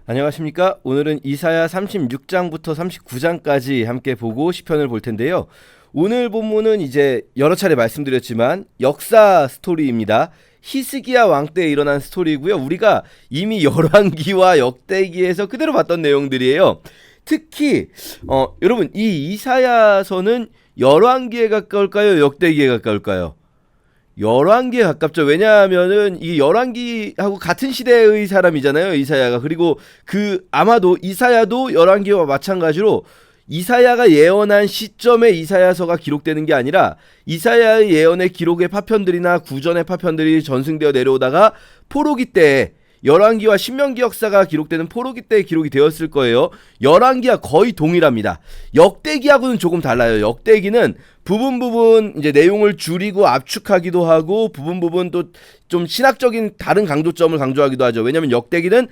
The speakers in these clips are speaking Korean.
안녕하십니까? 오늘은 이사야 36장부터 39장까지 함께 보고 시편을 볼 텐데요. 오늘 본문은 이제 여러 차례 말씀드렸지만 역사 스토리입니다. 히스기야 왕 때 일어난 스토리고요. 우리가 이미 열왕기와 역대기에서 그대로 봤던 내용들이에요. 특히 여러분, 이 이사야서는 열왕기에 가까울까요? 역대기에 가까울까요? 열왕기에 가깝죠. 왜냐하면은 이 열왕기하고 같은 시대의 사람이잖아요, 이사야가. 그리고 아마도 이사야도 열왕기와 마찬가지로 이사야가 예언한 시점에 이사야서가 기록되는 게 아니라 이사야의 예언의 기록의 파편들이나 구전의 파편들이 전승되어 내려오다가 포로기 때, 열왕기와 신명기 역사가 기록되는 포로기 때 기록이 되었을 거예요. 열왕기와 거의 동일합니다. 역대기하고는 조금 달라요. 역대기는 부분 이제 내용을 줄이고 압축하기도 하고 부분 또 좀 신학적인 다른 강조점을 강조하기도 하죠. 왜냐하면 역대기는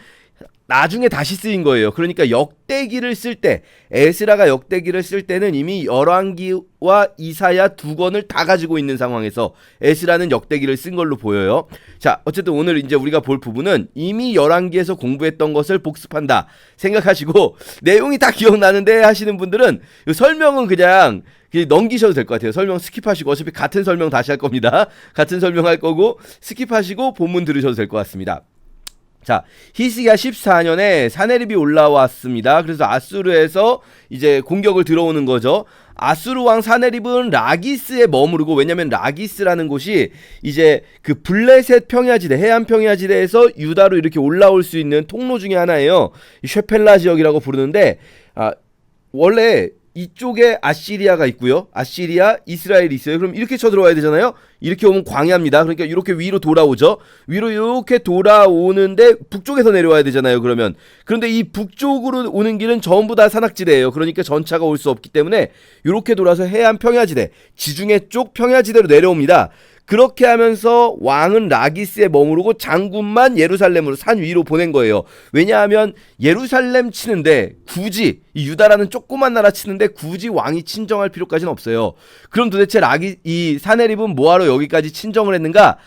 나중에 다시 쓰인 거예요. 그러니까 역대기를 쓸 때, 에스라가 역대기를 쓸 때는 이미 열왕기와 이사야 두 권을 다 가지고 있는 상황에서 에스라는 역대기를 쓴 걸로 보여요. 자, 어쨌든 오늘 이제 우리가 볼 부분은 이미 열왕기에서 공부했던 것을 복습한다 생각하시고, 내용이 다 기억나는데 하시는 분들은 설명은 그냥 넘기셔도 될 것 같아요. 설명 스킵하시고, 어차피 같은 설명 다시 할 겁니다. 같은 설명할 거고 스킵하시고 본문 들으셔도 될 것 같습니다. 자, 히스기야 14년에 사네립이 올라왔습니다. 그래서 아수르에서 이제 공격을 들어오는 거죠. 아수르 왕 사네립은 라기스에 머무르고, 왜냐면 라기스라는 곳이 이제 그 블레셋 평야지대, 해안 평야지대에서 유다로 이렇게 올라올 수 있는 통로 중에 하나예요. 쉐펠라 지역이라고 부르는데, 원래 이쪽에 아시리아가 있고요. 아시리아, 이스라엘이 있어요. 그럼 이렇게 쳐들어와야 되잖아요. 이렇게 오면 광야입니다. 그러니까 이렇게 위로 돌아오죠. 위로 이렇게 돌아오는데 북쪽에서 내려와야 되잖아요. 그런데 이 북쪽으로 오는 길은 전부 다 산악지대예요. 그러니까 전차가 올 수 없기 때문에 이렇게 돌아서 해안 평야지대, 지중해 쪽 평야지대로 내려옵니다. 그렇게 하면서 왕은 라기스에 머무르고 장군만 예루살렘으로 산 위로 보낸 거예요. 왜냐하면 예루살렘 치는데 굳이 이 유다라는 조그만 나라 치는데 굳이 왕이 친정할 필요까지는 없어요. 그럼 도대체 이 사네립은 뭐하러 여기까지 친정을 했는가?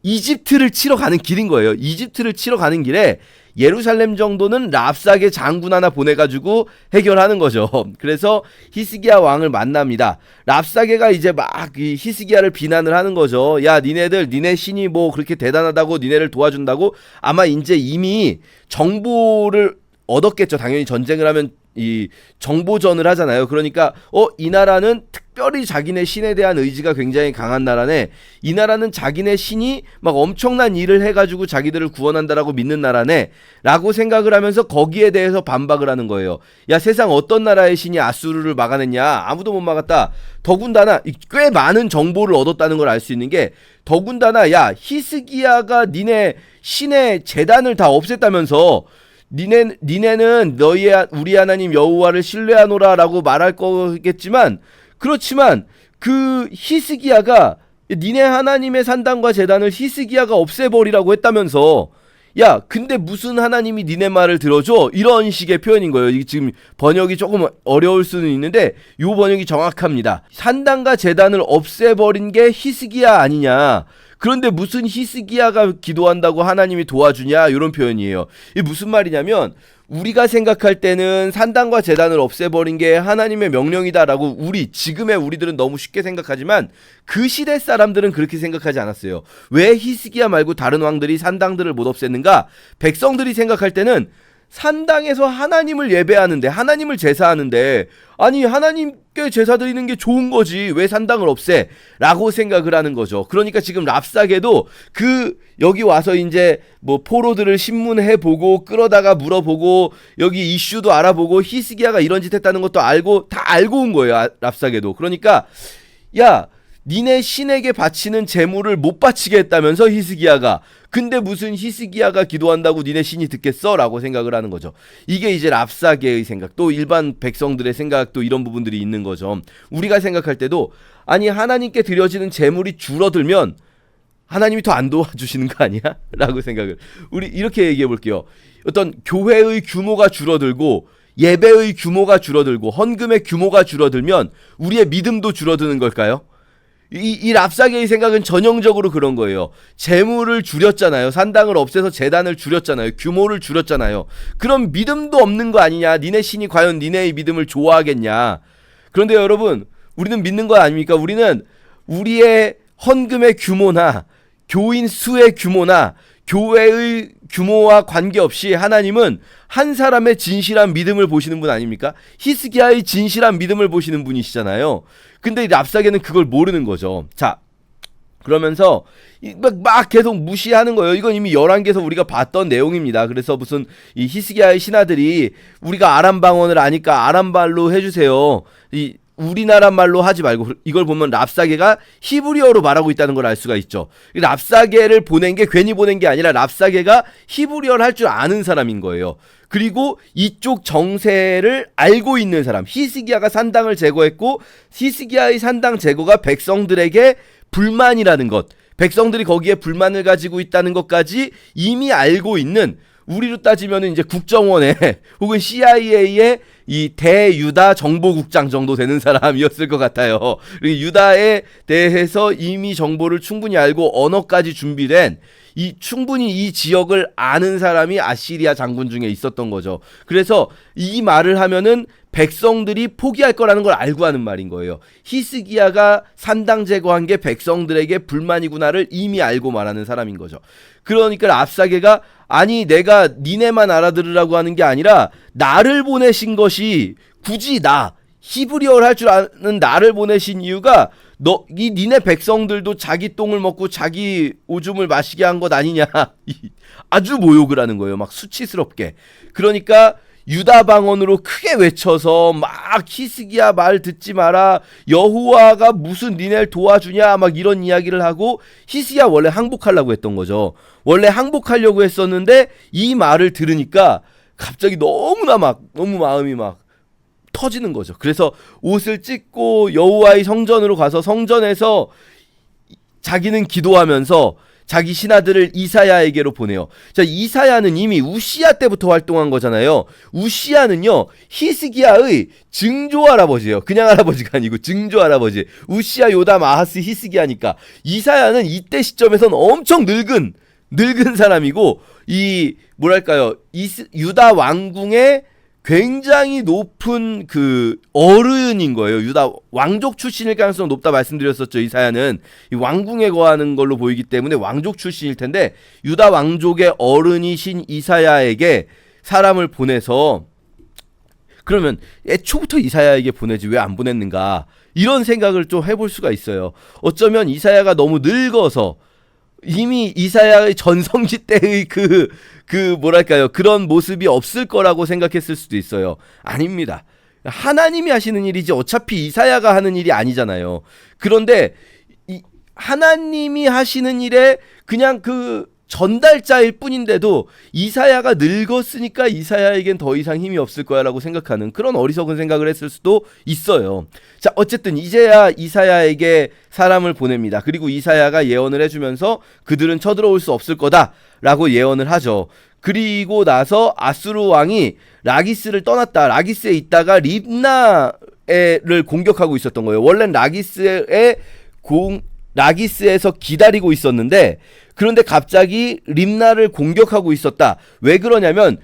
이집트를 치러 가는 길인 거예요. 이집트를 치러 가는 길에 예루살렘 정도는 랍사게 장군 하나 보내가지고 해결하는 거죠. 그래서 히스기야 왕을 만납니다. 랍사게가 이제 막 이 히스기야를 비난을 하는 거죠. 야, 니네 신이 뭐 그렇게 대단하다고 니네를 도와준다고? 아마 이제 이미 정보를 얻었겠죠. 당연히 전쟁을 하면 이 정보전을 하잖아요. 그러니까 이 나라는 특별히 자기네 신에 대한 의지가 굉장히 강한 나라네. 이 나라는 자기네 신이 막 엄청난 일을 해가지고 자기들을 구원한다라고 믿는 나라네 라고 생각을 하면서 거기에 대해서 반박을 하는 거예요. 야, 세상 어떤 나라의 신이 아수르를 막아냈냐? 아무도 못 막았다. 더군다나 꽤 많은 정보를 얻었다는 걸 알 수 있는 게, 더군다나 야, 히스기야가 니네 신의 제단을 다 없앴다면서 니네는 우리 하나님 여호와를 신뢰하노라라고 말할 거겠지만, 그렇지만 그 히스기야가 니네 하나님의 산당과 제단을 히스기야가 없애버리라고 했다면서, 야, 근데 무슨 하나님이 니네 말을 들어줘? 이런 식의 표현인 거예요. 이게 지금 번역이 조금 어려울 수는 있는데 요 번역이 정확합니다. 산당과 제단을 없애버린 게 히스기야 아니냐. 그런데 무슨 히스기야가 기도한다고 하나님이 도와주냐, 이런 표현이에요. 이게 무슨 말이냐면, 우리가 생각할 때는 산당과 제단을 없애버린 게 하나님의 명령이다라고 지금의 우리들은 너무 쉽게 생각하지만, 그 시대 사람들은 그렇게 생각하지 않았어요. 왜 히스기야 말고 다른 왕들이 산당들을 못 없앴는가? 백성들이 생각할 때는 산당에서 하나님을 예배하는데, 하나님을 제사하는데, 아니 하나님께 제사 드리는 게 좋은 거지 왜 산당을 없애? 라고 생각을 하는 거죠. 그러니까 지금 랍사게도 여기 와서 이제 뭐 포로들을 신문해보고 끌어다가 물어보고 여기 이슈도 알아보고 히스기야가 이런 짓 했다는 것도 다 알고 온 거예요. 랍사게도. 그러니까 야, 니네 신에게 바치는 제물을 못 바치게 했다면서 히스기야가. 근데 무슨 히스기야가 기도한다고 니네 신이 듣겠어? 라고 생각을 하는 거죠. 이게 이제 랍사게의 생각, 또 일반 백성들의 생각도 이런 부분들이 있는 거죠. 우리가 생각할 때도, 아니 하나님께 드려지는 제물이 줄어들면 하나님이 더 안 도와주시는 거 아니야? 라고 생각을, 우리 이렇게 얘기해 볼게요. 어떤 교회의 규모가 줄어들고 예배의 규모가 줄어들고 헌금의 규모가 줄어들면 우리의 믿음도 줄어드는 걸까요? 이 랍사게의 생각은 전형적으로 그런 거예요. 재물을 줄였잖아요. 산당을 없애서 재단을 줄였잖아요. 규모를 줄였잖아요. 그럼 믿음도 없는 거 아니냐? 니네 신이 과연 니네의 믿음을 좋아하겠냐? 그런데 여러분, 우리는 믿는 거 아닙니까? 우리는 우리의 헌금의 규모나 교인 수의 규모나 교회의 규모와 관계없이 하나님은 한 사람의 진실한 믿음을 보시는 분 아닙니까? 히스기야의 진실한 믿음을 보시는 분이시잖아요. 근데 랍사게는 그걸 모르는 거죠. 자, 그러면서 막 계속 무시하는 거예요. 이건 이미 11개에서 우리가 봤던 내용입니다. 그래서 무슨 이 히스기야의 신하들이 우리가 아람 방언을 아니까 아람 말로 해주세요. 이 우리나라 말로 하지 말고, 이걸 보면 랍사게가 히브리어로 말하고 있다는 걸 알 수가 있죠. 랍사게를 보낸 게 괜히 보낸 게 아니라 랍사게가 히브리어를 할 줄 아는 사람인 거예요. 그리고 이쪽 정세를 알고 있는 사람, 히스기야가 산당을 제거했고 히스기야의 산당 제거가 백성들에게 불만이라는 것, 백성들이 거기에 불만을 가지고 있다는 것까지 이미 알고 있는, 우리로 따지면 이제 국정원의 혹은 CIA의 이 대유다 정보국장 정도 되는 사람이었을 것 같아요. 그리고 유다에 대해서 이미 정보를 충분히 알고 언어까지 준비된, 충분히 이 지역을 아는 사람이 아시리아 장군 중에 있었던 거죠. 그래서 이 말을 하면은 백성들이 포기할 거라는 걸 알고 하는 말인 거예요. 히스기야가 산당 제거한 게 백성들에게 불만이구나를 이미 알고 말하는 사람인 거죠. 그러니까 랍사게가 아니 내가 니네만 알아들으라고 하는 게 아니라 나를 보내신 것이, 굳이 나 히브리어를 할 줄 아는 나를 보내신 이유가 니네 백성들도 자기 똥을 먹고 자기 오줌을 마시게 한 것 아니냐. 아주 모욕을 하는 거예요. 막 수치스럽게. 그러니까 유다 방언으로 크게 외쳐서 막 히스기야 말 듣지 마라, 여호와가 무슨 니네를 도와주냐, 막 이런 이야기를 하고, 히스기야 원래 항복하려고 했던 거죠. 원래 항복하려고 했었는데 이 말을 들으니까 갑자기 너무 마음이 막 터지는 거죠. 그래서 옷을 찢고 여호와의 성전으로 가서 성전에서 자기는 기도하면서 자기 신하들을 이사야에게로 보내요. 자, 이사야는 이미 우시야 때부터 활동한 거잖아요. 우시야는요, 히스기야의 증조 할아버지예요. 그냥 할아버지가 아니고 증조 할아버지. 우시야, 요담, 아하스, 히스기야니까. 이사야는 이때 시점에선 엄청 늙은 사람이고, 유다 왕궁의 굉장히 높은 그 어른인 거예요. 유다 왕족 출신일 가능성이 높다 말씀드렸었죠. 이사야는 이 왕궁에 거하는 걸로 보이기 때문에 왕족 출신일 텐데, 유다 왕족의 어른이신 이사야에게 사람을 보내서, 그러면 애초부터 이사야에게 보내지 왜 안 보냈는가, 이런 생각을 좀 해볼 수가 있어요. 어쩌면 이사야가 너무 늙어서 이미 이사야의 전성기 때의 그런 모습이 없을 거라고 생각했을 수도 있어요. 아닙니다. 하나님이 하시는 일이지 어차피 이사야가 하는 일이 아니잖아요. 그런데 하나님이 하시는 일에 그냥 그 전달자일 뿐인데도 이사야가 늙었으니까 이사야에겐 더 이상 힘이 없을 거야 라고 생각하는 그런 어리석은 생각을 했을 수도 있어요. 자, 어쨌든 이제야 이사야에게 사람을 보냅니다. 그리고 이사야가 예언을 해주면서 그들은 쳐들어올 수 없을 거다 라고 예언을 하죠. 그리고 나서 아수르 왕이 라기스를 떠났다. 라기스에 있다가 립나를 공격하고 있었던 거예요. 원래는 라기스에서 기다리고 있었는데, 그런데 갑자기 립나를 공격하고 있었다. 왜 그러냐면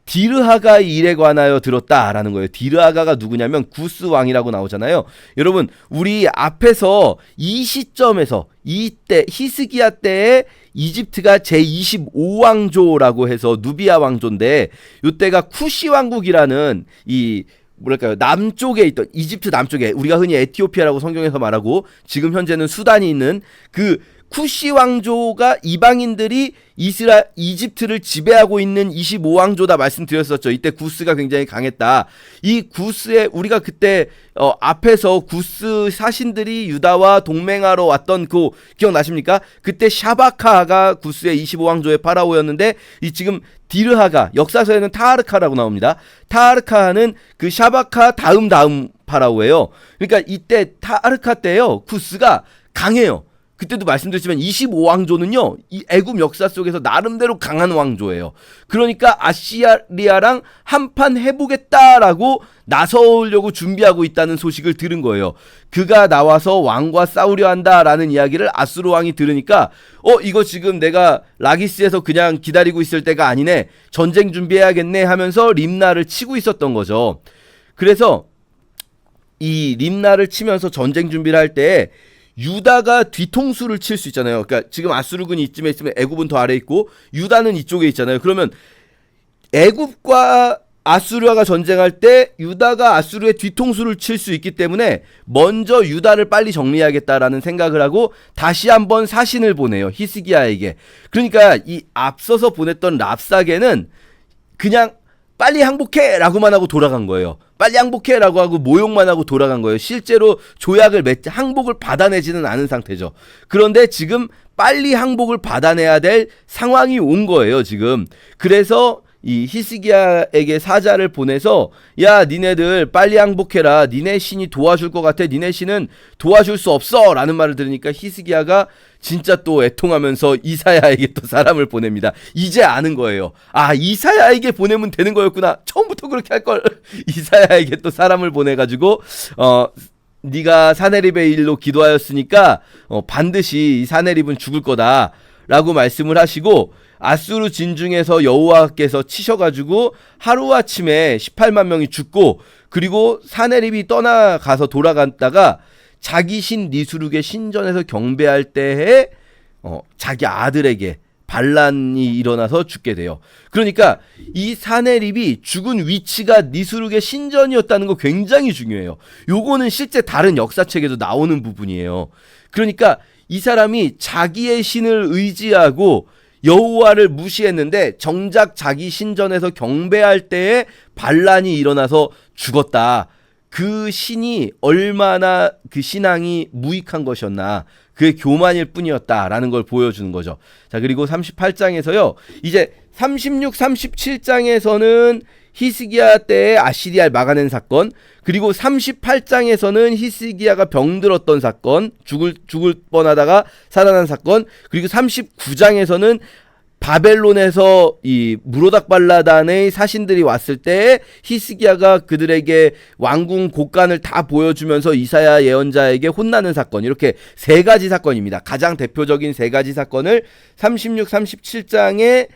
디르하가의 일에 관하여 들었다라는 거예요. 디르하가가 누구냐면 구스 왕이라고 나오잖아요. 여러분, 우리 앞에서 이 시점에서 이때 히스기야 때에 이집트가 제25왕조라고 해서 누비아 왕조인데, 이때가 쿠시 왕국이라는 남쪽에 있던, 이집트 남쪽에, 우리가 흔히 에티오피아라고 성경에서 말하고 지금 현재는 수단이 있는 그 쿠시 왕조가, 이방인들이 이집트를 지배하고 있는 25왕조다 말씀드렸었죠. 이때 구스가 굉장히 강했다. 이 구스에, 우리가 그때 앞에서 구스 사신들이 유다와 동맹하러 왔던 그 기억나십니까? 그때 샤바카가 구스의 25왕조의 파라오였는데, 이 지금 디르하가, 역사서에는 타하르카라고 나옵니다. 타하르카는 그 샤바카 다음 파라오예요. 그러니까 이때 타하르카 때요, 구스가 강해요. 그때도 말씀드렸지만 25왕조는요, 이 애굽 역사 속에서 나름대로 강한 왕조예요. 그러니까 아시리아랑 한판 해보겠다라고 나서려고 준비하고 있다는 소식을 들은 거예요. 그가 나와서 왕과 싸우려 한다라는 이야기를 아수르 왕이 들으니까 이거 지금 내가 라기스에서 그냥 기다리고 있을 때가 아니네, 전쟁 준비해야겠네 하면서 림나를 치고 있었던 거죠. 그래서 이 림나를 치면서 전쟁 준비를 할 때 유다가 뒤통수를 칠 수 있잖아요. 그러니까 지금 아수르군이 이쯤에 있으면 애굽은 더 아래에 있고 유다는 이쪽에 있잖아요. 그러면 애굽과 아수르가 전쟁할 때 유다가 아수르의 뒤통수를 칠 수 있기 때문에 먼저 유다를 빨리 정리해야겠다라는 생각을 하고 다시 한번 사신을 보내요, 히스기야에게. 그러니까 이 앞서서 보냈던 랍사게는 그냥 빨리 항복해 라고만 하고 돌아간 거예요. 빨리 항복해 라고 하고 모욕만 하고 돌아간 거예요. 실제로 조약을 항복을 받아내지는 않은 상태죠. 그런데 지금 빨리 항복을 받아내야 될 상황이 온 거예요, 지금. 그래서 이 히스기야에게 사자를 보내서 야, 니네들 빨리 항복해라, 니네 신이 도와줄 것 같아, 니네 신은 도와줄 수 없어 라는 말을 들으니까 히스기야가 진짜 또 애통하면서 이사야에게 또 사람을 보냅니다. 이제 아는 거예요. 아, 이사야에게 보내면 되는 거였구나, 처음부터 그렇게 할걸. 이사야에게 또 사람을 보내가지고 네가 사네립의 일로 기도하였으니까 반드시 이 사네립은 죽을 거다 라고 말씀을 하시고, 아수르 진중에서 여호와께서 치셔가지고 하루아침에 18만 명이 죽고, 그리고 사네립이 떠나가서 돌아갔다가 자기 신 니스룩의 신전에서 경배할 때에 자기 아들에게 반란이 일어나서 죽게 돼요. 그러니까 이 사네립이 죽은 위치가 니스룩의 신전이었다는 거 굉장히 중요해요. 요거는 실제 다른 역사책에도 나오는 부분이에요. 그러니까 이 사람이 자기의 신을 의지하고 여호와를 무시했는데 정작 자기 신전에서 경배할 때에 반란이 일어나서 죽었다. 그 신이 얼마나 그 신앙이 무익한 것이었나, 그의 교만일 뿐이었다라는 걸 보여주는 거죠. 자, 그리고 38장에서요, 이제 36, 37장에서는 히스기야 때의 아시리아를 막아낸 사건, 그리고 38장에서는 히스기야가 병들었던 사건, 죽을 뻔하다가 살아난 사건, 그리고 39장에서는 바벨론에서 이 무로닥발라단의 사신들이 왔을 때 히스기야가 그들에게 왕궁 곳간을 다 보여주면서 이사야 예언자에게 혼나는 사건, 이렇게 세 가지 사건입니다. 가장 대표적인 세 가지 사건을 36, 37장에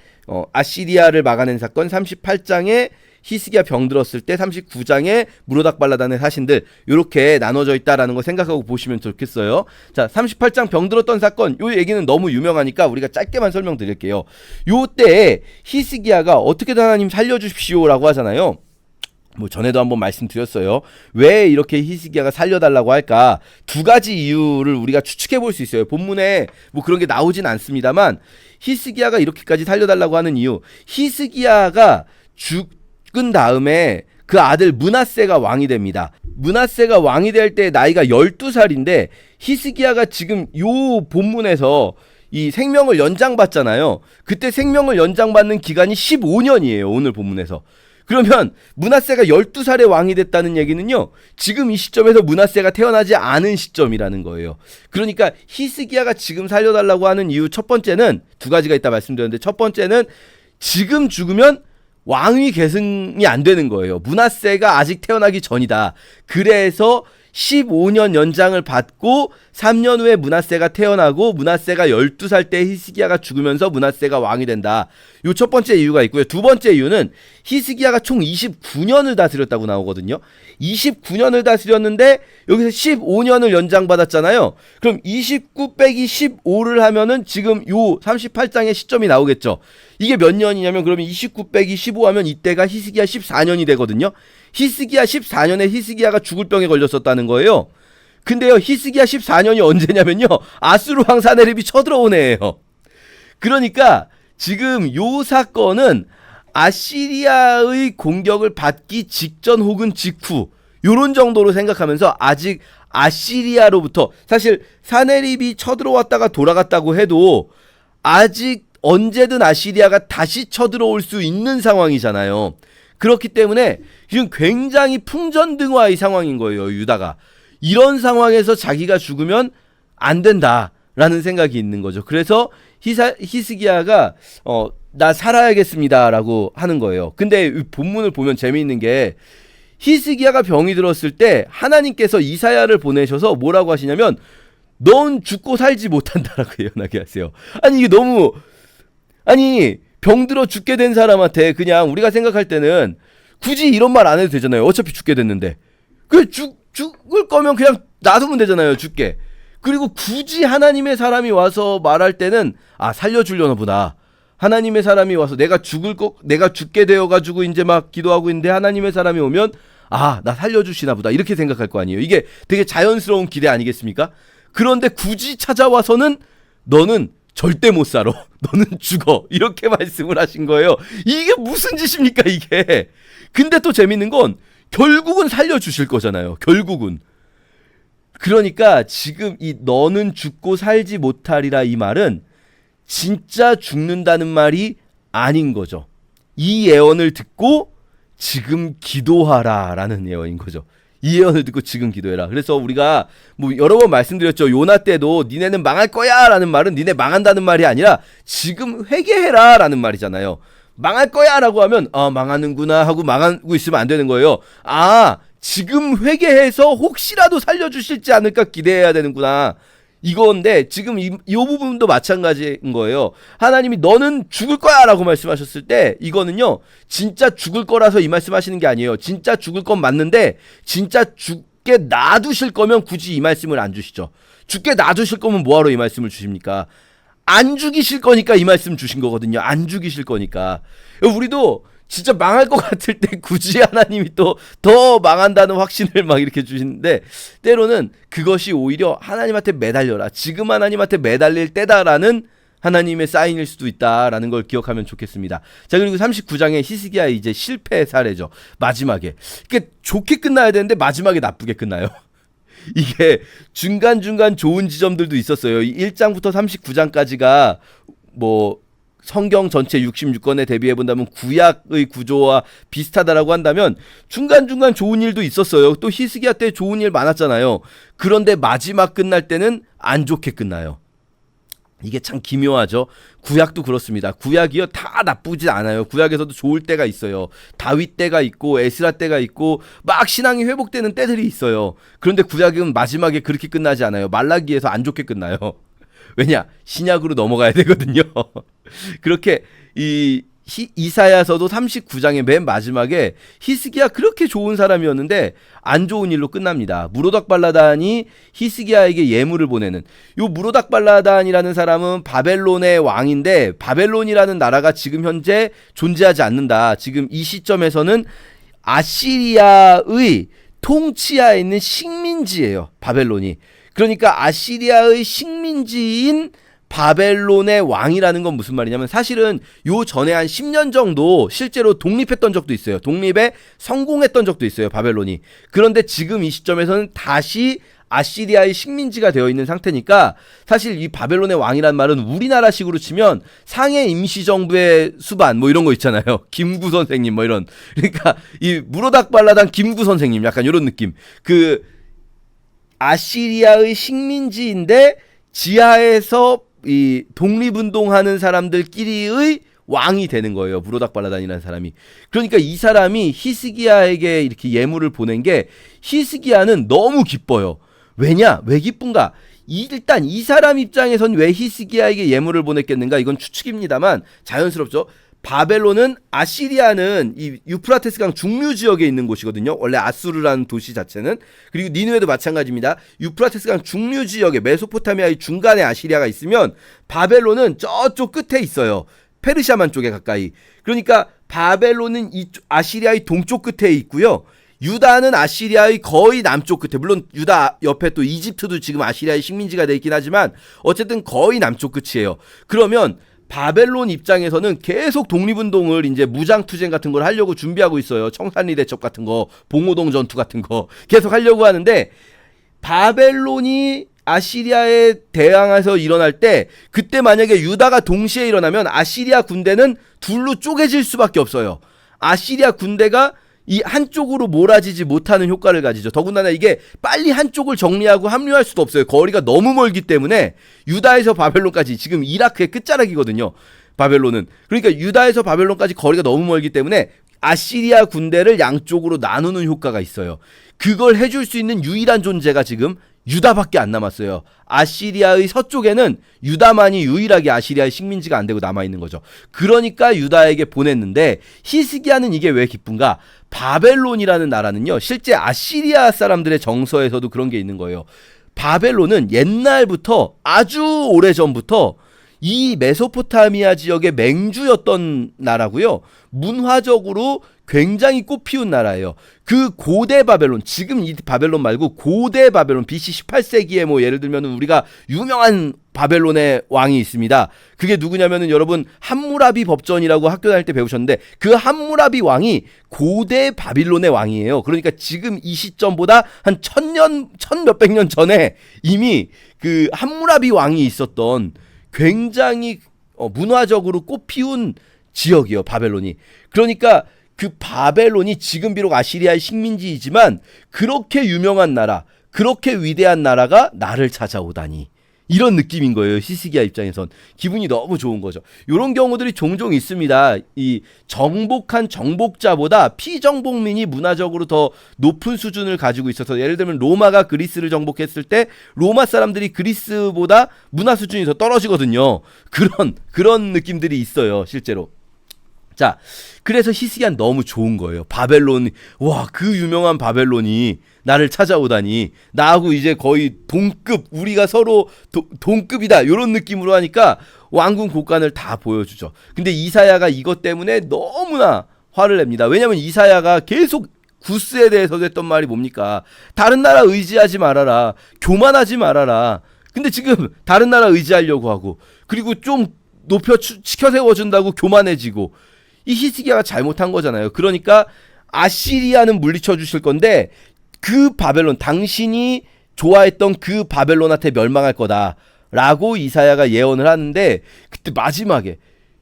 아시리아를 막아낸 사건, 38장에 히스기야 병들었을 때, 39장에 무로닥발라단의 사신들, 이렇게 나눠져 있다라는 거 생각하고 보시면 좋겠어요. 자, 38장 병들었던 사건, 요 얘기는 너무 유명하니까 우리가 짧게만 설명드릴게요. 요때 히스기야가 어떻게든 하나님 살려주십시오라고 하잖아요. 뭐 전에도 한번 말씀드렸어요. 왜 이렇게 히스기야가 살려달라고 할까? 두 가지 이유를 우리가 추측해 볼 수 있어요. 본문에 뭐 그런 게 나오진 않습니다만, 히스기야가 이렇게까지 살려달라고 하는 이유, 히스기야가 죽은 다음에 그 아들 므낫세가 왕이 됩니다. 므낫세가 왕이 될 때 나이가 12살인데 히스기야가 지금 요 본문에서 이 생명을 연장받잖아요. 그때 생명을 연장받는 기간이 15년이에요. 오늘 본문에서. 그러면 므낫세가 12살에 왕이 됐다는 얘기는요, 지금 이 시점에서 므낫세가 태어나지 않은 시점이라는 거예요. 그러니까 히스기야가 지금 살려달라고 하는 이유 첫 번째는 두 가지가 있다 말씀드렸는데, 첫 번째는 지금 죽으면 왕위 계승이 안 되는 거예요. 므낫세가 아직 태어나기 전이다. 그래서 15년 연장을 받고 3년 후에 므낫세가 태어나고, 므낫세가 12살 때 히스기야가 죽으면서 므낫세가 왕이 된다. 요 첫 번째 이유가 있고요. 두 번째 이유는 히스기야가 총 29년을 다스렸다고 나오거든요. 29년을 다스렸는데 여기서 15년을 연장받았잖아요. 그럼 29 빼기 15를 하면은 지금 요 38장의 시점이 나오겠죠. 이게 몇 년이냐면, 그러면 29 빼기 15 하면 이때가 히스기야 14년이 되거든요. 히스기야 14년에 히스기야가 죽을 병에 걸렸었다는 거예요. 근데요, 히스기야 14년이 언제냐면요, 아수르 왕 사네립이 쳐들어온 해예요. 그러니까 지금 요 사건은 아시리아의 공격을 받기 직전 혹은 직후, 요런 정도로 생각하면서 아직 아시리아로부터, 사실 사네립이 쳐들어왔다가 돌아갔다고 해도 아직 언제든 아시리아가 다시 쳐들어올 수 있는 상황이잖아요. 그렇기 때문에 지금 굉장히 풍전등화의 상황인 거예요, 유다가. 이런 상황에서 자기가 죽으면 안 된다. 라는 생각이 있는 거죠. 그래서 히스기야가 나 살아야겠습니다라고 하는 거예요. 근데 이 본문을 보면 재미있는 게 히스기야가 병이 들었을 때 하나님께서 이사야를 보내셔서 뭐라고 하시냐면 넌 죽고 살지 못한다라고 예언하게 하세요. 아니 이게 너무 병들어 죽게 된 사람한테 그냥 우리가 생각할 때는 굳이 이런 말 안 해도 되잖아요. 어차피 죽게 됐는데 죽을 거면 그냥 놔두면 되잖아요. 죽게. 그리고 굳이 하나님의 사람이 와서 말할 때는 살려주려나 보다. 하나님의 사람이 와서 내가 죽게 되어가지고 이제 막 기도하고 있는데 하나님의 사람이 오면 나 살려주시나 보다 이렇게 생각할 거 아니에요. 이게 되게 자연스러운 기대 아니겠습니까? 그런데 굳이 찾아와서는 너는 절대 못 살아. 너는 죽어. 이렇게 말씀을 하신 거예요. 이게 무슨 짓입니까 이게. 근데 또 재밌는 건 결국은 살려주실 거잖아요. 결국은. 그러니까 지금 이 너는 죽고 살지 못하리라 이 말은 진짜 죽는다는 말이 아닌 거죠. 이 예언을 듣고 지금 기도하라 라는 예언인 거죠. 이 예언을 듣고 지금 기도해라. 그래서 우리가 뭐 여러 번 말씀드렸죠. 요나 때도 니네는 망할 거야 라는 말은 니네 망한다는 말이 아니라 지금 회개해라 라는 말이잖아요. 망할 거야 라고 하면 망하는구나 하고 망하고 있으면 안 되는 거예요. 지금 회개해서 혹시라도 살려주실지 않을까 기대해야 되는구나. 이건데 지금 이 부분도 마찬가지인 거예요. 하나님이 너는 죽을 거야 라고 말씀하셨을 때 이거는요 진짜 죽을 거라서 이 말씀하시는 게 아니에요. 진짜 죽을 건 맞는데 진짜 죽게 놔두실 거면 굳이 이 말씀을 안 주시죠. 죽게 놔두실 거면 뭐하러 이 말씀을 주십니까? 안 죽이실 거니까 이 말씀 주신 거거든요. 안 죽이실 거니까. 우리도 진짜 망할 것 같을 때 굳이 하나님이 또 더 망한다는 확신을 막 이렇게 주시는데 때로는 그것이 오히려 하나님한테 매달려라. 지금 하나님한테 매달릴 때다라는 하나님의 사인일 수도 있다라는 걸 기억하면 좋겠습니다. 자, 그리고 39장의 히스기야 이제 실패 사례죠. 마지막에. 그러니까 좋게 끝나야 되는데 마지막에 나쁘게 끝나요. 이게 중간중간 좋은 지점들도 있었어요. 1장부터 39장까지가 뭐 성경 전체 66권에 대비해본다면 구약의 구조와 비슷하다라고 한다면 중간중간 좋은 일도 있었어요. 또 히스기야 때 좋은 일 많았잖아요. 그런데 마지막 끝날 때는 안 좋게 끝나요. 이게 참 기묘하죠. 구약도 그렇습니다. 구약이요 다 나쁘지 않아요. 구약에서도 좋을 때가 있어요. 다윗 때가 있고 에스라 때가 있고 막 신앙이 회복되는 때들이 있어요. 그런데 구약은 마지막에 그렇게 끝나지 않아요. 말라기에서 안 좋게 끝나요. 왜냐? 신약으로 넘어가야 되거든요. 그렇게 이사야서도 39장의 맨 마지막에 히스기야 그렇게 좋은 사람이었는데 안 좋은 일로 끝납니다. 무로닥 발라단이 히스기야에게 예물을 보내는 요 무로닥 발라단이라는 사람은 바벨론의 왕인데 바벨론이라는 나라가 지금 현재 존재하지 않는다. 지금 이 시점에서는 아시리아의 통치하에 있는 식민지예요. 바벨론이. 그러니까 아시리아의 식민지인 바벨론의 왕이라는 건 무슨 말이냐면 사실은 요 전에 한 10년 정도 실제로 독립했던 적도 있어요. 독립에 성공했던 적도 있어요. 바벨론이. 그런데 지금 이 시점에서는 다시 아시리아의 식민지가 되어 있는 상태니까 사실 이 바벨론의 왕이란 말은 우리나라식으로 치면 상해 임시정부의 수반 뭐 이런 거 있잖아요. 김구 선생님 뭐 이런. 그러니까 이 무로닥 발라단 김구 선생님 약간 이런 느낌. 아시리아의 식민지인데 지하에서 이 독립운동하는 사람들끼리의 왕이 되는 거예요. 무로닥 발라단이라는 사람이. 그러니까 이 사람이 히스기야에게 이렇게 예물을 보낸 게 히스기야는 너무 기뻐요. 왜냐? 왜 기쁜가? 일단 이 사람 입장에선 왜 히스기야에게 예물을 보냈겠는가? 이건 추측입니다만 자연스럽죠. 바벨론은 아시리아는 이 유프라테스강 중류 지역에 있는 곳이거든요. 원래 아수르라는 도시 자체는. 그리고 니느웨도 마찬가지입니다. 유프라테스강 중류 지역에 메소포타미아의 중간에 아시리아가 있으면 바벨론은 저쪽 끝에 있어요. 페르시아만 쪽에 가까이. 그러니까 바벨론은 이 아시리아의 동쪽 끝에 있고요. 유다는 아시리아의 거의 남쪽 끝에, 물론 유다 옆에 또 이집트도 지금 아시리아의 식민지가 돼 있긴 하지만 어쨌든 거의 남쪽 끝이에요. 그러면 바벨론 입장에서는 계속 독립운동을 이제 무장투쟁 같은 걸 하려고 준비하고 있어요. 청산리 대첩 같은 거, 봉오동 전투 같은 거 계속 하려고 하는데 바벨론이 아시리아에 대항해서 일어날 때 그때 만약에 유다가 동시에 일어나면 아시리아 군대는 둘로 쪼개질 수밖에 없어요. 아시리아 군대가 이 한쪽으로 몰아지지 못하는 효과를 가지죠. 더군다나 이게 빨리 한쪽을 정리하고 합류할 수도 없어요. 거리가 너무 멀기 때문에 유다에서 바벨론까지 지금 이라크의 끝자락이거든요. 바벨론은. 그러니까 유다에서 바벨론까지 거리가 너무 멀기 때문에 아시리아 군대를 양쪽으로 나누는 효과가 있어요. 그걸 해줄 수 있는 유일한 존재가 지금 유다밖에 안 남았어요. 아시리아의 서쪽에는 유다만이 유일하게 아시리아의 식민지가 안 되고 남아있는 거죠. 그러니까 유다에게 보냈는데 히스기야는 이게 왜 기쁜가? 바벨론이라는 나라는요, 실제 아시리아 사람들의 정서에서도 그런 게 있는 거예요. 바벨론은 옛날부터, 아주 오래전부터 이 메소포타미아 지역의 맹주였던 나라고요. 문화적으로 굉장히 꽃피운 나라예요. 그 고대 바벨론, 지금 이 바벨론 말고 고대 바벨론, BC 18세기에 뭐 예를 들면 우리가 유명한 바벨론의 왕이 있습니다. 그게 누구냐면은 여러분 함무라비 법전이라고 학교 다닐 때 배우셨는데 그 함무라비 왕이 고대 바빌론의 왕이에요. 그러니까 지금 이 시점보다 한 1000년, 1000몇백 년 전에 이미 그 함무라비 왕이 있었던 굉장히 문화적으로 꽃피운 지역이요, 바벨론이. 그러니까 그 바벨론이 지금 비록 아시리아의 식민지이지만 그렇게 유명한 나라, 그렇게 위대한 나라가 나를 찾아오다니, 이런 느낌인 거예요. 히스기야 입장에선 기분이 너무 좋은 거죠. 이런 경우들이 종종 있습니다. 이 정복한 정복자보다 피정복민이 문화적으로 더 높은 수준을 가지고 있어서, 예를 들면 로마가 그리스를 정복했을 때 로마 사람들이 그리스보다 문화 수준이 더 떨어지거든요. 그런 느낌들이 있어요, 실제로. 자, 그래서 히스기야는 너무 좋은 거예요. 바벨론, 와, 그 유명한 바벨론이 나를 찾아오다니, 나하고 이제 거의 동급, 우리가 서로 동급이다, 이런 느낌으로 하니까 왕궁 곳간을 다 보여주죠. 근데 이사야가 이것 때문에 너무나 화를 냅니다. 왜냐면 이사야가 계속 구스에 대해서 했던 말이 뭡니까? 다른 나라 의지하지 말아라, 교만하지 말아라. 근데 지금 다른 나라 의지하려고 하고, 그리고 좀 높여 치켜 세워준다고 교만해지고, 이 히스기야가 잘못한 거잖아요. 그러니까 아시리아는 물리쳐 주실 건데 그 바벨론, 당신이 좋아했던 그 바벨론한테 멸망할 거다라고 이사야가 예언을 하는데, 그때 마지막에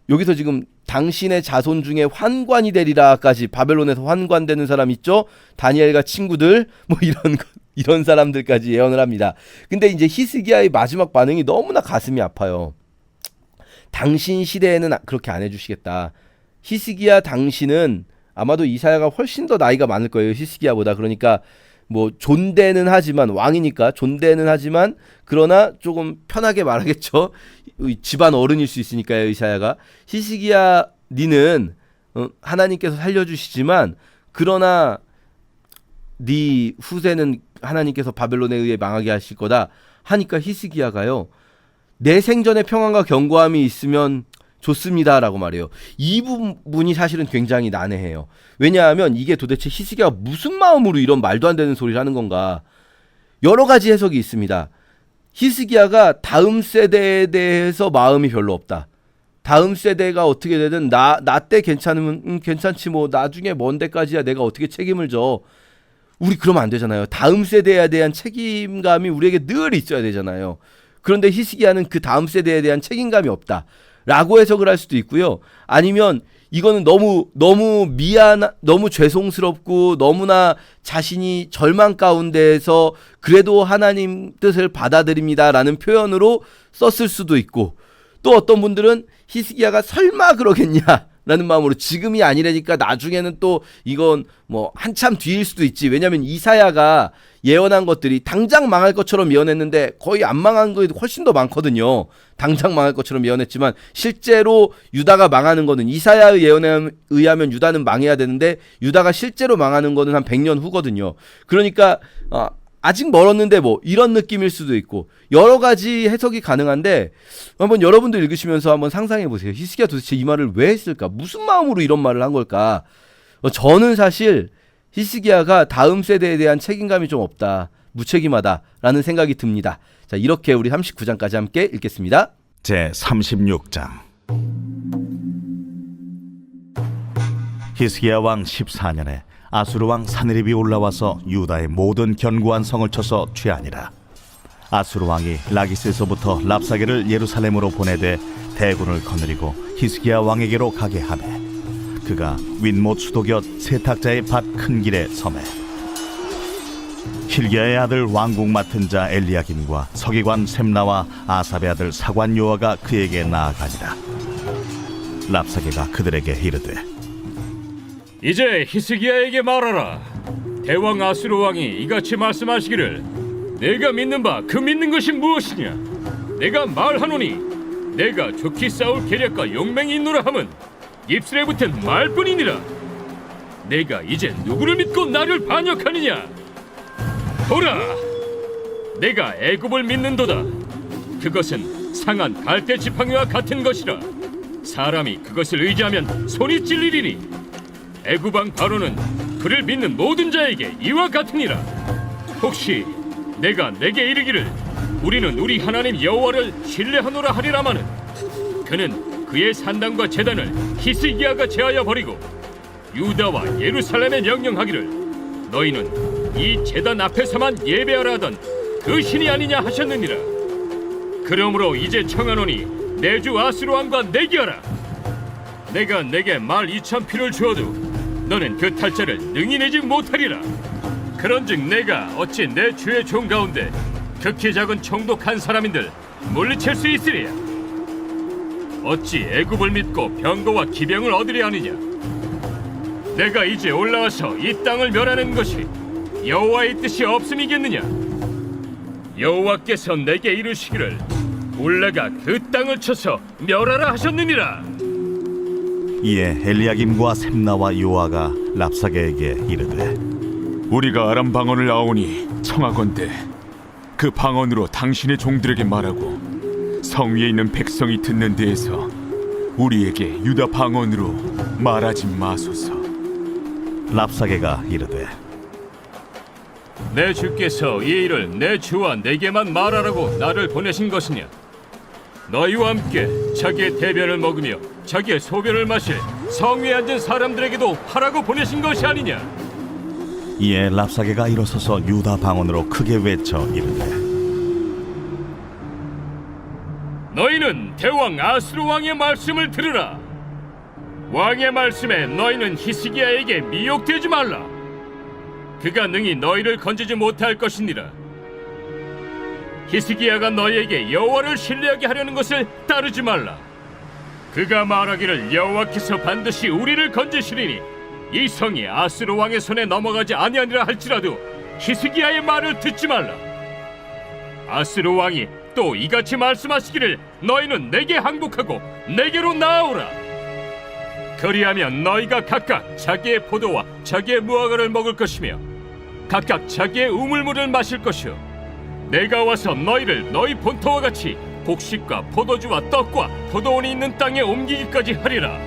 여기서 지금 당신의 자손 중에 환관이 되리라까지, 바벨론에서 환관되는 사람 있죠? 다니엘과 친구들, 뭐 이런 사람들까지 예언을 합니다. 근데 이제 히스기야의 마지막 반응이 너무나 가슴이 아파요. 당신 시대에는 그렇게 안 해주시겠다. 히스기야 당신은 아마도 이사야가 훨씬 더 나이가 많을 거예요, 히스기야보다. 그러니까 뭐 존대는 하지만, 왕이니까 존대는 하지만, 그러나 조금 편하게 말하겠죠. 집안 어른일 수 있으니까요, 이사야가. 히스기야 니는 하나님께서 살려주시지만, 그러나 네 후세는 하나님께서 바벨론에 의해 망하게 하실 거다 하니까 히스기야가요, 내 생전에 평안과 견고함이 있으면 좋습니다라고 말해요. 이 부분이 사실은 굉장히 난해해요. 왜냐하면 이게 도대체 히스기야가 무슨 마음으로 이런 말도 안 되는 소리를 하는 건가? 여러 가지 해석이 있습니다. 히스기야가 다음 세대에 대해서 마음이 별로 없다. 다음 세대가 어떻게 되든 나 때 괜찮으면 괜찮지, 뭐 나중에 먼 데까지야 내가 어떻게 책임을 져. 우리 그러면 안 되잖아요. 다음 세대에 대한 책임감이 우리에게 늘 있어야 되잖아요. 그런데 히스기야는 그 다음 세대에 대한 책임감이 없다 라고 해석을 할 수도 있고요. 아니면 이거는 너무 너무 죄송스럽고 너무나 자신이 절망 가운데에서 그래도 하나님 뜻을 받아들입니다라는 표현으로 썼을 수도 있고, 또 어떤 분들은 히스기야가 설마 그러겠냐라는 마음으로, 지금이 아니라니까 나중에는 또 이건 뭐 한참 뒤일 수도 있지. 왜냐면 이사야가 예언한 것들이 당장 망할 것처럼 예언했는데 거의 안 망한 거에도 훨씬 더 많거든요. 당장 망할 것처럼 예언했지만 실제로 유다가 망하는 거는, 이사야의 예언에 의하면 유다는 망해야 되는데 유다가 실제로 망하는 거는 한 100년 후거든요. 그러니까 아직 멀었는데 뭐 이런 느낌일 수도 있고, 여러 가지 해석이 가능한데, 한번 여러분들 읽으시면서 한번 상상해 보세요. 히스기야 도대체 이 말을 왜 했을까? 무슨 마음으로 이런 말을 한 걸까? 저는 사실 히스기야가 다음 세대에 대한 책임감이 좀 없다, 무책임하다라는 생각이 듭니다. 자, 이렇게 우리 39장까지 함께 읽겠습니다. 제 36장. 히스기야 왕 14년에 아수르 왕 사느립이 올라와서 유다의 모든 견고한 성을 쳐서 취하니라. 아수르 왕이 라기스에서부터 랍사게를 예루살렘으로 보내되 대군을 거느리고 히스기야 왕에게로 가게 하매, 그가 윗못 수도 곁 세탁자의 밭 큰 길에 섬에 hil기야의 아들 왕국 맡은 자 엘리야김과 서기관 셈나와 아삽의 아들 사관 요아가 그에게 나아가니라. 랍사게가 그들에게 이르되 이제 히스기야에게 말하라. 대왕 아수르 왕이 이같이 말씀하시기를 내가 믿는 바 그 믿는 것이 무엇이냐. 내가 말하노니 내가 좋게 싸울 계략과 용맹이 있노라 함은 입술에 붙은 말뿐이니라. 내가 이제 누구를 믿고 나를 반역하느냐. 보라, 내가 애굽을 믿는도다. 그것은 상한 갈대 지팡이와 같은 것이라. 사람이 그것을 의지하면 손이 찔리리니 애굽 왕 바로는 그를 믿는 모든 자에게 이와 같으니라. 혹시 내가 내게 이르기를 우리는 우리 하나님 여호와를 신뢰하노라 하리라마는 그는 그의 산당과 제단을 히스기야가 제하여 버리고 유다와 예루살렘에 명령하기를 너희는 이 제단 앞에서만 예배하라 하던 그 신이 아니냐 하셨느니라. 그러므로 이제 청하노니 내 주 아수르 왕과 내기하라. 내가 내게 말 2,000피를 주어도 너는 그 탈자를 능히 내지 못하리라. 그런즉 내가 어찌 내 주의 종 가운데 극히 작은 총독한 사람인들 물리칠 수 있으리야. 어찌 애굽을 믿고 병거와 기병을 얻으려 하느냐. 내가 이제 올라와서 이 땅을 멸하는 것이 여호와의 뜻이 없음이겠느냐. 여호와께서 내게 이르시기를 올라가 그 땅을 쳐서 멸하라 하셨느니라. 이에 엘리야김과 셈나와 요아가 랍사게에게 이르되 우리가 아람 방언을 아오니 청하건대 그 방언으로 당신의 종들에게 말하고 성 위에 있는 백성이 듣는 데에서 우리에게 유다 방언으로 말하지 마소서. 랍사게가 이르되 내 주께서 이 일을 내 주와 내게만 말하라고 나를 보내신 것이냐. 너희와 함께 자기의 대변을 먹으며 자기의 소변을 마실 성 위에 앉은 사람들에게도 하라고 보내신 것이 아니냐. 이에 랍사게가 일어서서 유다 방언으로 크게 외쳐 이르되 너희는 대왕 아수르 왕의 말씀을 들으라. 왕의 말씀에 너희는 히스기야에게 미혹되지 말라. 그가 능히 너희를 건지지 못할 것이니라. 히스기야가 너희에게 여호와를 신뢰하게 하려는 것을 따르지 말라. 그가 말하기를 여호와께서 반드시 우리를 건지시리니 이 성이 아수르 왕의 손에 넘어가지 아니하니라 할지라도 히스기야의 말을 듣지 말라. 아수르 왕이 또 이같이 말씀하시기를 너희는 내게 항복하고 내게로 나아오라. 그리하면 너희가 각각 자기의 포도와 자기의 무화과를 먹을 것이며 각각 자기의 우물물을 마실 것이요 내가 와서 너희를 너희 본토와 같이 곡식과 포도주와 떡과 포도원이 있는 땅에 옮기기까지 하리라.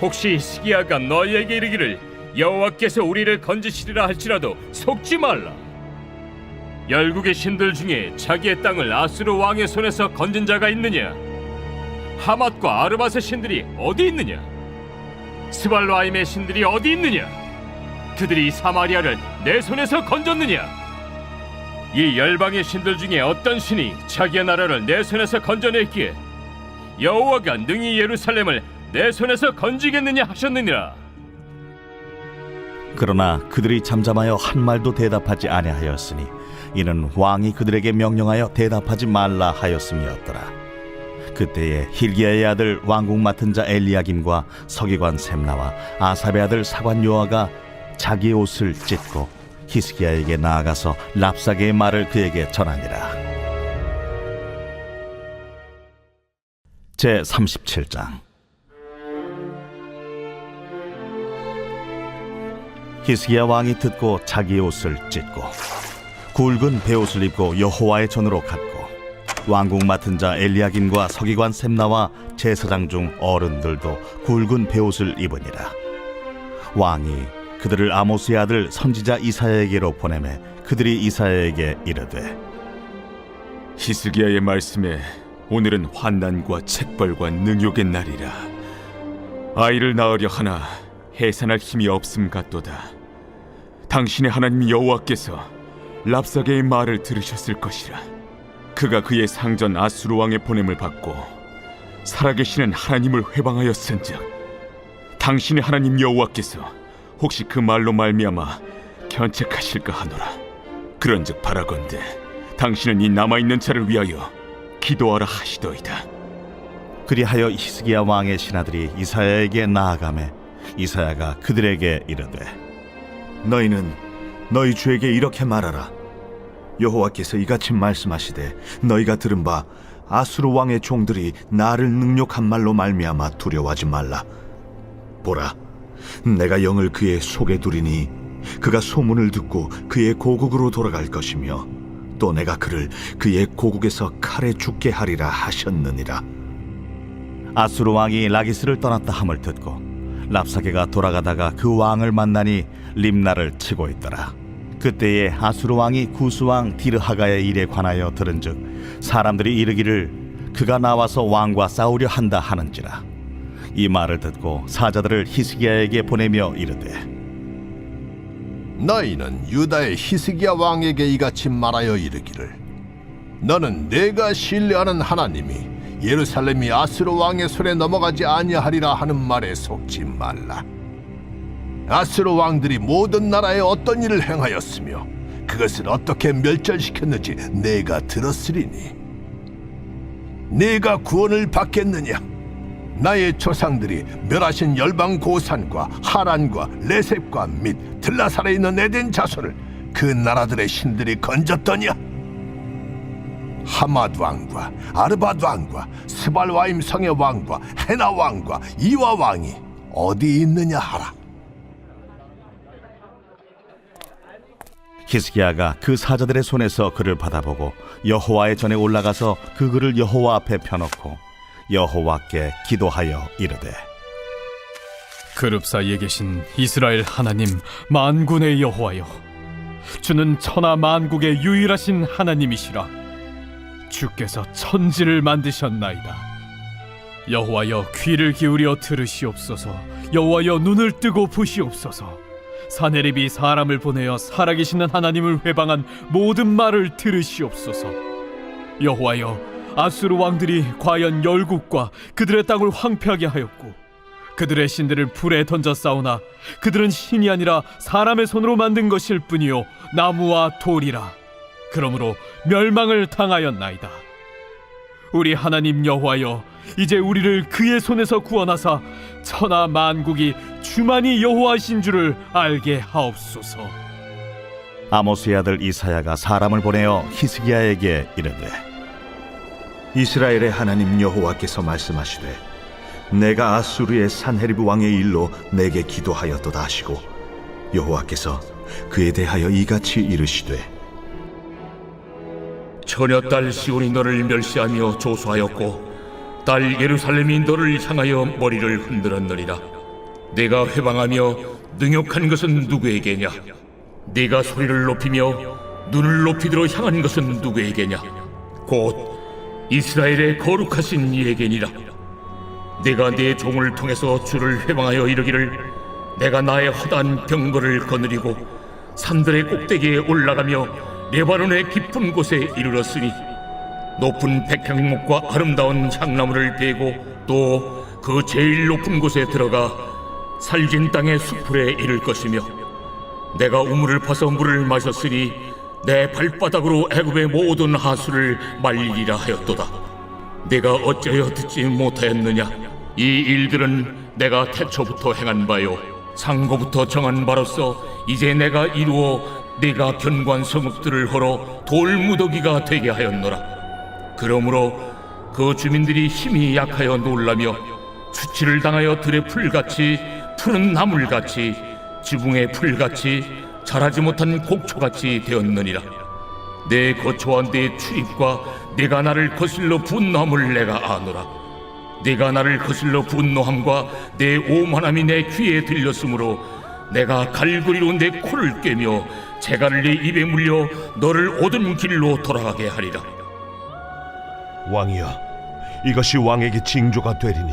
혹시 히스기야가 너희에게 이르기를 여호와께서 우리를 건지시리라 할지라도 속지 말라. 열국의 신들 중에 자기의 땅을 아수르 왕의 손에서 건진 자가 있느냐? 하맛과 아르밧의 신들이 어디 있느냐? 스발로아임의 신들이 어디 있느냐? 그들이 사마리아를 내 손에서 건졌느냐? 이 열방의 신들 중에 어떤 신이 자기의 나라를 내 손에서 건져냈기에 여호와가 능히 예루살렘을 내 손에서 건지겠느냐 하셨느니라. 그러나 그들이 잠잠하여 한 말도 대답하지 아니하였으니 이는 왕이 그들에게 명령하여 대답하지 말라 하였음이었더라. 그때에 hil기야의 아들 왕국 맡은 자 엘리야김과 서기관 셈나와 아삽의 아들 사관 요아가 자기 옷을 찢고 히스기야에게 나아가서 랍사게의 말을 그에게 전하니라. 제 37장. 히스기야 왕이 듣고 자기 옷을 찢고 굵은 베옷을 입고 여호와의 전으로 갔고 왕국 맡은 자 엘리야김과 서기관 셈나와 제사장 중 어른들도 굵은 베옷을 입으니라. 왕이 그들을 아모스의 아들 선지자 이사야에게로 보내매 그들이 이사야에게 이르되 히스기야의 말씀에 오늘은 환난과 책벌과 능욕의 날이라. 아이를 낳으려 하나 해산할 힘이 없음 같도다. 당신의 하나님 여호와께서 랍사게의 말을 들으셨을 것이라. 그가 그의 상전 아수르 왕의 보냄을 받고 살아계시는 하나님을 회방하였은즉 당신의 하나님 여호와께서 혹시 그 말로 말미암아 견책하실까 하노라. 그런즉 바라건대 당신은 이 남아있는 자를 위하여 기도하라 하시더이다. 그리하여 히스기야 왕의 신하들이 이사야에게 나아가매 이사야가 그들에게 이르되 너희는 너희 주에게 이렇게 말하라. 여호와께서 이같이 말씀하시되 너희가 들은 바 아수르 왕의 종들이 나를 능욕한 말로 말미암아 두려워하지 말라. 보라, 내가 영을 그의 속에 두리니 그가 소문을 듣고 그의 고국으로 돌아갈 것이며 또 내가 그를 그의 고국에서 칼에 죽게 하리라 하셨느니라. 아수르 왕이 라기스를 떠났다 함을 듣고 랍사게가 돌아가다가 그 왕을 만나니 림나를 치고 있더라. 그때에 아수르 왕이 구스 왕 디르하가의 일에 관하여 들은즉 사람들이 이르기를 그가 나와서 왕과 싸우려 한다 하는지라. 이 말을 듣고 사자들을 히스기야에게 보내며 이르되 너희는 유다의 히스기야 왕에게 이같이 말하여 이르기를 너는 내가 신뢰하는 하나님이 예루살렘이 아수르 왕의 손에 넘어가지 아니하리라 하는 말에 속지 말라. 아수르 왕들이 모든 나라에 어떤 일을 행하였으며 그것을 어떻게 멸절시켰는지 내가 들었으리니 네가 구원을 받겠느냐? 나의 조상들이 멸하신 열방 고산과 하란과 레셉과 및 들라살에 있는 에덴 자손을 그 나라들의 신들이 건졌더냐? 하맛 왕과 아르밧 왕과 스발와임 성의 왕과 헤나 왕과 이와 왕이 어디 있느냐 하라. 히스기야가 그 사자들의 손에서 그를 받아보고 여호와의 전에 올라가서 그 글을 여호와 앞에 펴놓고 여호와께 기도하여 이르되 그룹 사이에 계신 이스라엘 하나님 만군의 여호와여, 주는 천하 만국의 유일하신 하나님이시라. 주께서 천지를 만드셨나이다. 여호와여, 귀를 기울여 들으시옵소서. 여호와여, 눈을 뜨고 보시옵소서. 사네립이 사람을 보내어 살아계시는 하나님을 회방한 모든 말을 들으시옵소서. 여호와여, 아수르 왕들이 과연 열국과 그들의 땅을 황폐하게 하였고 그들의 신들을 불에 던져 싸우나 그들은 신이 아니라 사람의 손으로 만든 것일 뿐이요 나무와 돌이라. 그러므로 멸망을 당하였나이다. 우리 하나님 여호와여, 이제 우리를 그의 손에서 구원하사 천하 만국이 주만이 여호와신 줄을 알게 하옵소서. 아모스의 아들 이사야가 사람을 보내어 히스기야에게 이르되 이스라엘의 하나님 여호와께서 말씀하시되 내가 아수르의 산헤리브 왕의 일로 내게 기도하였도다 하시고 여호와께서 그에 대하여 이같이 이르시되 처녀딸 시온이 너를 멸시하며 조소하였고 딸 예루살렘이 너를 향하여 머리를 흔들었느니라. 내가 회방하며 능욕한 것은 누구에게냐? 네가 소리를 높이며 눈을 높이들어 향한 것은 누구에게냐? 곧 이스라엘의 거룩하신 이에게니라. 내가 네 종을 통해서 주를 회방하여 이르기를 내가 나의 허다한 병거를 거느리고 산들의 꼭대기에 올라가며 레바논의 깊은 곳에 이르렀으니 높은 백향목과 아름다운 향나무를 베고 또 그 제일 높은 곳에 들어가 살진 땅의 수풀에 이를 것이며 내가 우물을 파서 물을 마셨으니 내 발바닥으로 애굽의 모든 하수를 말리리라 하였도다. 내가 어찌하여 듣지 못하였느냐? 이 일들은 내가 태초부터 행한 바요 상고부터 정한 바로서 이제 내가 이루어 네가 견고한 성읍들을 헐어 돌무더기가 되게 하였노라. 그러므로 그 주민들이 힘이 약하여 놀라며 수치를 당하여 들의 풀같이 푸른 나물같이 지붕의 풀같이 자라지 못한 곡초같이 되었느니라. 내 거처와 내 출입과 네가 나를 거슬러 분노함을 내가 아노라. 네가 나를 거슬러 분노함과 내 오만함이 내 귀에 들렸으므로 내가 갈고리로 내 코를 꿰며 재갈을 네 입에 물려 너를 오던 길로 돌아가게 하리라. 왕이여, 이것이 왕에게 징조가 되리니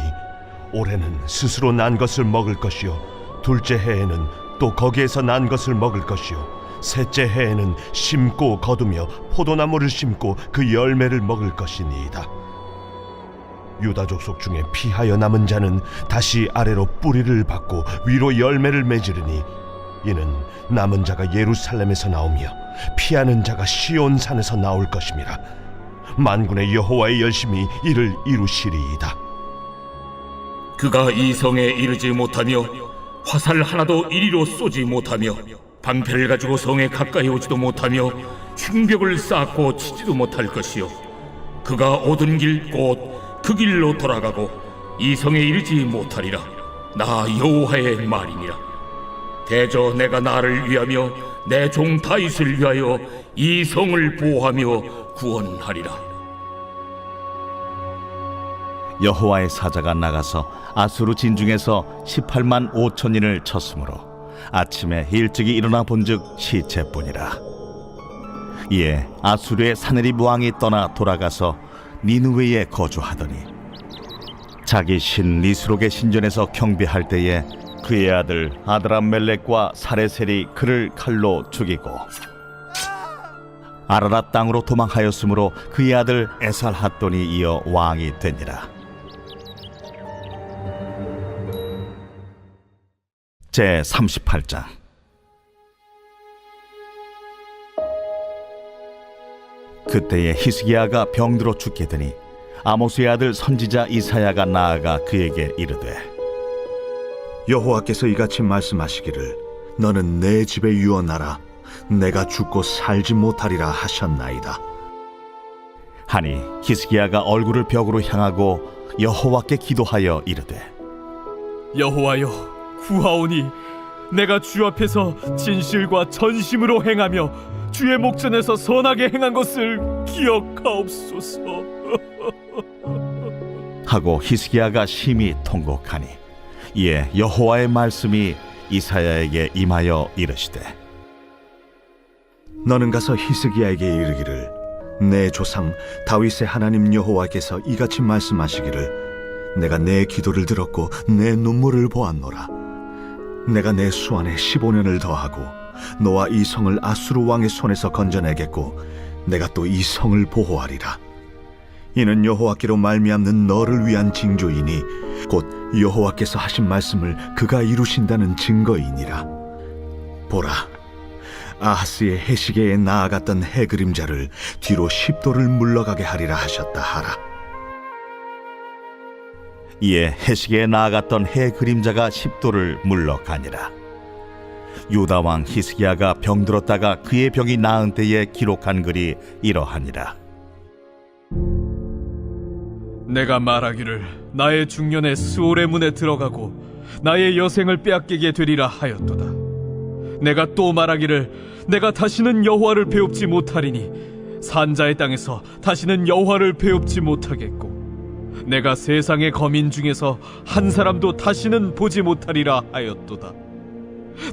올해는 스스로 난 것을 먹을 것이요 둘째 해에는 또 거기에서 난 것을 먹을 것이요 셋째 해에는 심고 거두며 포도나무를 심고 그 열매를 먹을 것이니이다. 유다 족속 중에 피하여 남은 자는 다시 아래로 뿌리를 받고 위로 열매를 맺으리니 이는 남은 자가 예루살렘에서 나오며 피하는 자가 시온 산에서 나올 것임이라. 만군의 여호와의 열심히 이를 이루시리이다. 그가 이 성에 이르지 못하며 화살 하나도 이리로 쏘지 못하며 방패를 가지고 성에 가까이 오지도 못하며 층벽을 쌓고 치지도 못할 것이요 그가 오던 길 곧 그 길로 돌아가고 이 성에 이르지 못하리라. 나 여호와의 말이니라. 대저 내가 나를 위하며 내 종 다윗을 위하여 이 성을 보호하며 구원하리라. 여호와의 사자가 나가서 아수르 진중에서 18만 5천인을 쳤으므로 아침에 일찍이 일어나 본즉 시체뿐이라. 이에 아수르의 사느립 왕이 떠나 돌아가서 니느웨에 거주하더니 자기 신 니스록의 신전에서 경배할 때에 그의 아들 아드람멜렉과 사레셀이 그를 칼로 죽이고 아라랏 땅으로 도망하였으므로 그의 아들 에살핫돈이 이어 왕이 되니라. 제 38장. 그때에 히스기야가 병들어 죽게 되니 아모스의 아들 선지자 이사야가 나아가 그에게 이르되 여호와께서 이같이 말씀하시기를 너는 내 집에 유언하라. 내가 죽고 살지 못하리라 하셨나이다. 하니 히스기야가 얼굴을 벽으로 향하고 여호와께 기도하여 이르되 여호와여, 구하오니 내가 주 앞에서 진실과 전심으로 행하며 주의 목전에서 선하게 행한 것을 기억하옵소서. 하고 히스기야가 심히 통곡하니 이에 여호와의 말씀이 이사야에게 임하여 이르시되 너는 가서 히스기야에게 이르기를 내 조상 다윗의 하나님 여호와께서 이같이 말씀하시기를 내가 내 기도를 들었고 내 눈물을 보았노라. 내가 내 수완에 15년을 더하고 너와 이 성을 아수르 왕의 손에서 건져내겠고 내가 또 이 성을 보호하리라. 이는 여호와께로 말미암는 너를 위한 징조이니 곧 여호와께서 하신 말씀을 그가 이루신다는 증거이니라. 보라, 아하스의 해시계에 나아갔던 해 그림자를 뒤로 10도를 물러가게 하리라 하셨다 하라. 이에 해시계에 나아갔던 해 그림자가 10도를 물러가니라. 유다 왕 히스기야가 병들었다가 그의 병이 나은 때에 기록한 글이 이러하니라. 내가 말하기를 나의 중년에 스올의 문에 들어가고 나의 여생을 빼앗기게 되리라 하였도다. 내가 또 말하기를 내가 다시는 여호와를 배웁지 못하리니 산자의 땅에서 다시는 여호와를 배웁지 못하겠고 내가 세상의 거민 중에서 한 사람도 다시는 보지 못하리라 하였도다.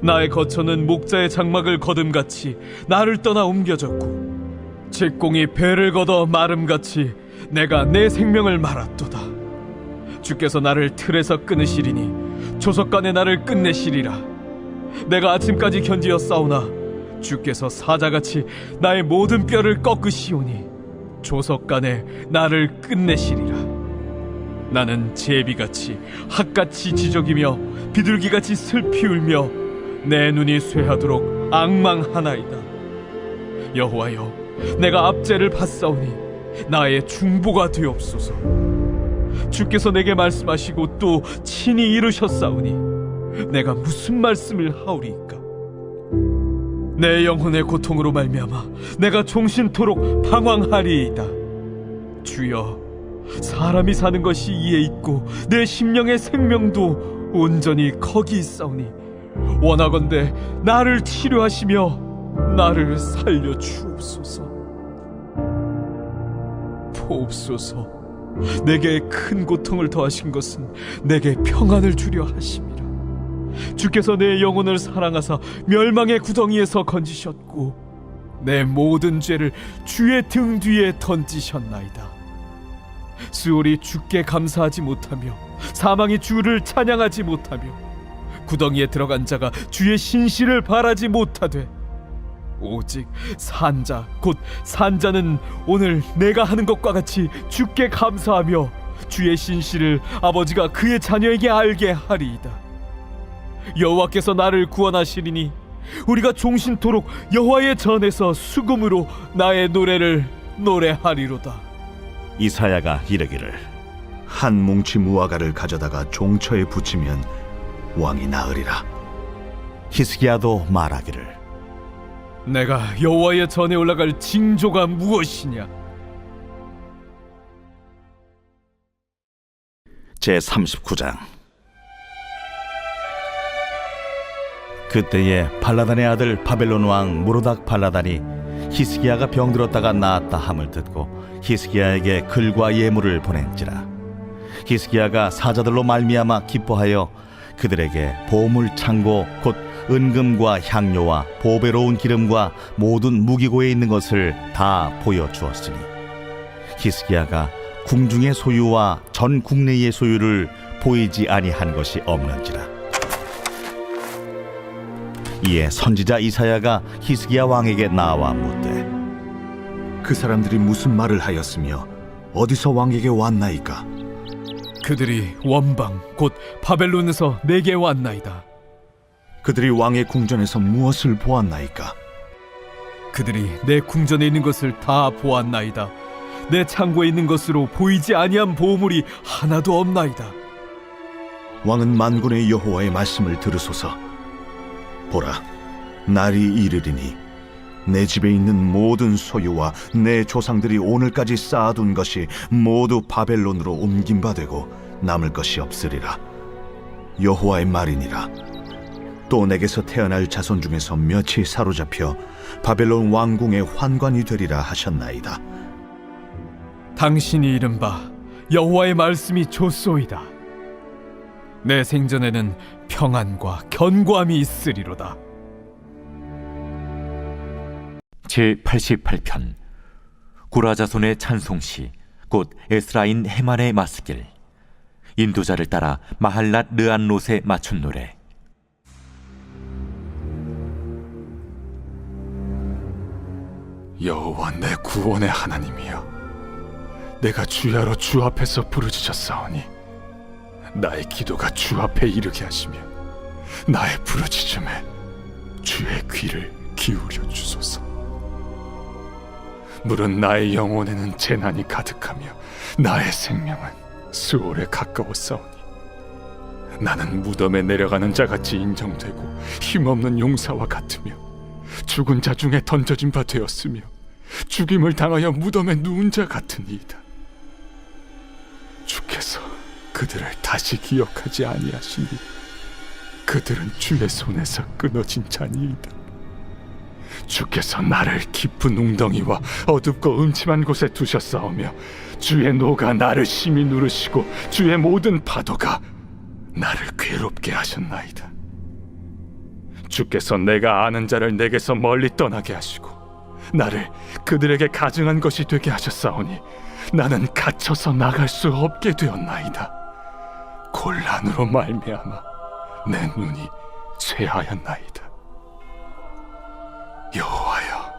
나의 거처는 목자의 장막을 거둠같이 나를 떠나 옮겨졌고 책공이 배를 걷어 마름같이 내가 내 생명을 말았도다. 주께서 나를 틀에서 끊으시리니 조석간에 나를 끝내시리라. 내가 아침까지 견디어 싸우나 주께서 사자같이 나의 모든 뼈를 꺾으시오니 조석간에 나를 끝내시리라. 나는 제비같이 핫같이 지저귀며 비둘기같이 슬피 울며 내 눈이 쇠하도록 앙망하나이다. 여호와여, 내가 압제를 받사오니 나의 중보가 되옵소서. 주께서 내게 말씀하시고 또 친히 이루셨사오니 내가 무슨 말씀을 하오리이까? 내 영혼의 고통으로 말미암아 내가 종신토록 방황하리이다. 주여, 사람이 사는 것이 이에 있고 내 심령의 생명도 온전히 거기 있사오니 원하건대 나를 치료하시며 나를 살려 주옵소서. 보옵소서, 내게 큰 고통을 더하신 것은 내게 평안을 주려 하심이라. 주께서 내 영혼을 사랑하사 멸망의 구덩이에서 건지셨고 내 모든 죄를 주의 등 뒤에 던지셨나이다. 스올이 주께 감사하지 못하며 사망이 주를 찬양하지 못하며 구덩이에 들어간 자가 주의 신실을 바라지 못하되 오직 산자 곧 산자는 오늘 내가 하는 것과 같이 주께 감사하며 주의 신실을 아버지가 그의 자녀에게 알게 하리이다. 여호와께서 나를 구원하시리니 우리가 종신토록 여호와의 전에서 수금으로 나의 노래를 노래하리로다. 이사야가 이르기를 한 뭉치 무화과를 가져다가 종처에 붙이면 왕이 나으리라. 히스기야도 말하기를 내가 여호와의 전에 올라갈 징조가 무엇이냐? 제39장. 그때에 발라단의 아들 바벨론 왕 무로닥 발라단이 히스기야가 병들었다가 나았다 함을 듣고 히스기야에게 글과 예물을 보낸지라. 히스기야가 사자들로 말미암아 기뻐하여 그들에게 보물 창고 곧 은금과 향료와 보배로운 기름과 모든 무기고에 있는 것을 다 보여주었으니 히스기야가 궁중의 소유와 전 국내의 소유를 보이지 아니한 것이 없는지라. 이에 선지자 이사야가 히스기야 왕에게 나와 묻되 그 사람들이 무슨 말을 하였으며 어디서 왕에게 왔나이까? 그들이 원방 곧 바벨론에서 내게 왔나이다. 그들이 왕의 궁전에서 무엇을 보았나이까? 그들이 내 궁전에 있는 것을 다 보았나이다. 내 창고에 있는 것으로 보이지 아니한 보물이 하나도 없나이다. 왕은 만군의 여호와의 말씀을 들으소서. 보라, 날이 이르리니 내 집에 있는 모든 소유와 내 조상들이 오늘까지 쌓아둔 것이 모두 바벨론으로 옮긴 바 되고 남을 것이 없으리라. 여호와의 말이니라. 또 내게서 태어날 자손 중에서 몇이 사로잡혀 바벨론 왕궁의 환관이 되리라 하셨나이다. 당신이 이른바 여호와의 말씀이 좋소이다. 내 생전에는 평안과 견고함이 있으리로다. 제88편 고라자손의 찬송시 곧 에스라인 헤만의 마스길. 인도자를 따라 마할랏 르안롯에 맞춘 노래. 여호와 내 구원의 하나님이여, 내가 주야로 주 앞에서 부르짖었사오니 나의 기도가 주 앞에 이르게 하시며 나의 부르짖음에 주의 귀를 기울여 주소서. 물은 나의 영혼에는 재난이 가득하며 나의 생명은 수월에 가까웠사오니 나는 무덤에 내려가는 자같이 인정되고 힘없는 용사와 같으며 죽은 자 중에 던져진 바 되었으며 죽임을 당하여 무덤에 누운 자 같으니이다. 주께서 그들을 다시 기억하지 아니하시니 그들은 주의 손에서 끊어진 자니이다. 주께서 나를 깊은 웅덩이와 어둡고 음침한 곳에 두셨사오며 주의 노가 나를 심히 누르시고 주의 모든 파도가 나를 괴롭게 하셨나이다. 주께서 내가 아는 자를 내게서 멀리 떠나게 하시고 나를 그들에게 가증한 것이 되게 하셨사오니 나는 갇혀서 나갈 수 없게 되었나이다. 곤란으로 말미암아 내 눈이 쇠하였나이다. 여호와여,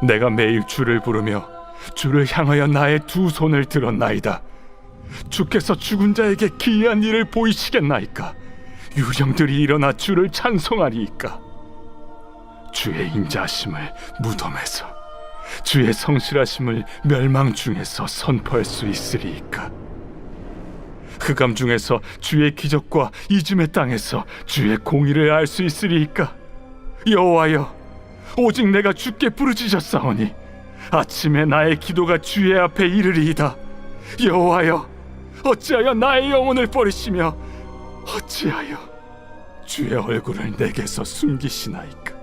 내가 매일 주를 부르며 주를 향하여 나의 두 손을 들었나이다. 주께서 죽은 자에게 기이한 일을 보이시겠나이까? 유령들이 일어나 주를 찬송하리이까? 주의 인자하심을 무덤에서, 주의 성실하심을 멸망 중에서 선포할 수 있으리이까? 흑암 중에서 주의 기적과 이즘의 땅에서 주의 공의를 알 수 있으리이까? 여호와여, 오직 내가 주께 부르짖었사오니 아침에 나의 기도가 주의 앞에 이르리이다. 여호와여, 어찌하여 나의 영혼을 버리시며 어찌하여 주의 얼굴을 내게서 숨기시나이까?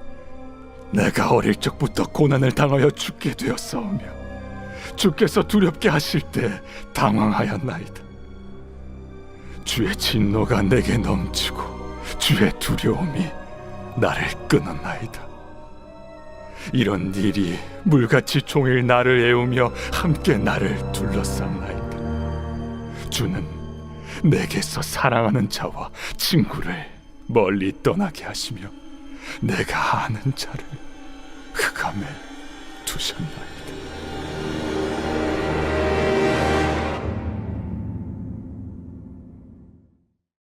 내가 어릴 적부터 고난을 당하여 죽게 되었사오며 주께서 두렵게 하실 때 당황하였나이다. 주의 진노가 내게 넘치고 주의 두려움이 나를 끊었나이다. 이런 일이 물같이 종일 나를 애우며 함께 나를 둘러쌌나이다. 주는 내게서 사랑하는 자와 친구를 멀리 떠나게 하시며 내가 아는 자를 흑암에 두셨나이다.